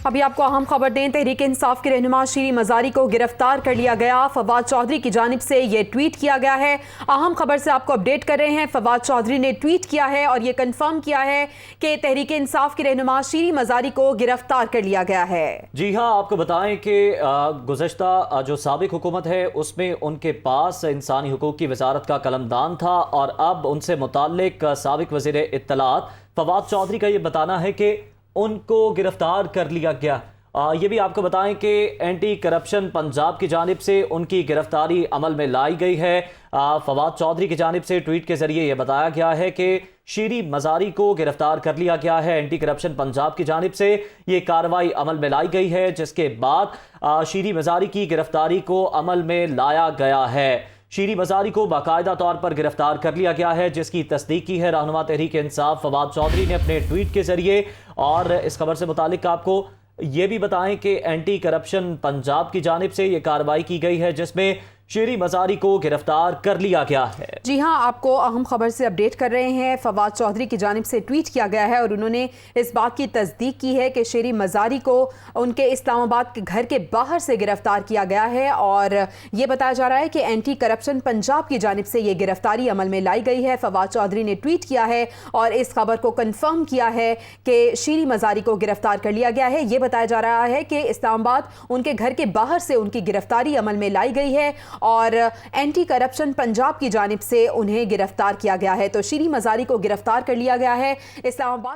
ابھی آپ کو اہم خبر دیں، تحریک انصاف کے رہنما شیریں مزاری کو گرفتار کر لیا گیا۔ فواد چودھری کی جانب سے یہ ٹویٹ کیا گیا ہے۔ اہم خبر سے آپ کو اپڈیٹ کر رہے ہیں۔ فواد چودھری نے ٹویٹ کیا ہے اور یہ کنفرم کیا ہے کہ تحریک انصاف کے رہنما شیریں مزاری کو گرفتار کر لیا گیا ہے۔ جی ہاں، آپ کو بتائیں کہ گزشتہ جو سابق حکومت ہے اس میں ان کے پاس انسانی حقوق کی وزارت کا قلمدان تھا، اور اب ان سے متعلق سابق وزیر اطلاعات فواد چودھری کا یہ بتانا ہے کہ ان کو گرفتار کر لیا گیا۔ یہ بھی آپ کو بتائیں کہ اینٹی کرپشن پنجاب کی جانب سے ان کی گرفتاری عمل میں لائی گئی ہے۔ فواد چودھری کی جانب سے ٹویٹ کے ذریعے یہ بتایا گیا ہے کہ شیریں مزاری کو گرفتار کر لیا گیا ہے۔ اینٹی کرپشن پنجاب کی جانب سے یہ کارروائی عمل میں لائی گئی ہے، جس کے بعد شیریں مزاری کی گرفتاری کو عمل میں لایا گیا ہے۔ شیریں مزاری کو باقاعدہ طور پر گرفتار کر لیا گیا ہے، جس کی تصدیق کی ہے رہنما تحریک انصاف فواد چودھری نے اپنے ٹویٹ کے ذریعے۔ اور اس خبر سے متعلق آپ کو یہ بھی بتائیں کہ اینٹی کرپشن پنجاب کی جانب سے یہ کارروائی کی گئی ہے، جس میں شیریں مزاری کو گرفتار کر لیا گیا ہے۔ جی ہاں، آپ کو اہم خبر سے اپڈیٹ کر رہے ہیں۔ فواد چودھری کی جانب سے ٹویٹ کیا گیا ہے اور انہوں نے اس بات کی تصدیق کی ہے کہ شیریں مزاری کو ان کے اسلام آباد کے گھر کے باہر سے گرفتار کیا گیا ہے، اور یہ بتایا جا رہا ہے کہ اینٹی کرپشن پنجاب کی جانب سے یہ گرفتاری عمل میں لائی گئی ہے۔ فواد چودھری نے ٹویٹ کیا ہے اور اس خبر کو کنفرم کیا ہے کہ شیریں مزاری کو گرفتار کر لیا گیا ہے۔ یہ بتایا جا رہا ہے کہ اسلام آباد ان کے گھر کے باہر سے ان کی گرفتاری عمل میں لائی گئی ہے اور اینٹی کرپشن پنجاب کی جانب سے انہیں گرفتار کیا گیا ہے۔ تو شیریں مزاری کو گرفتار کر لیا گیا ہے۔ اسلام آباد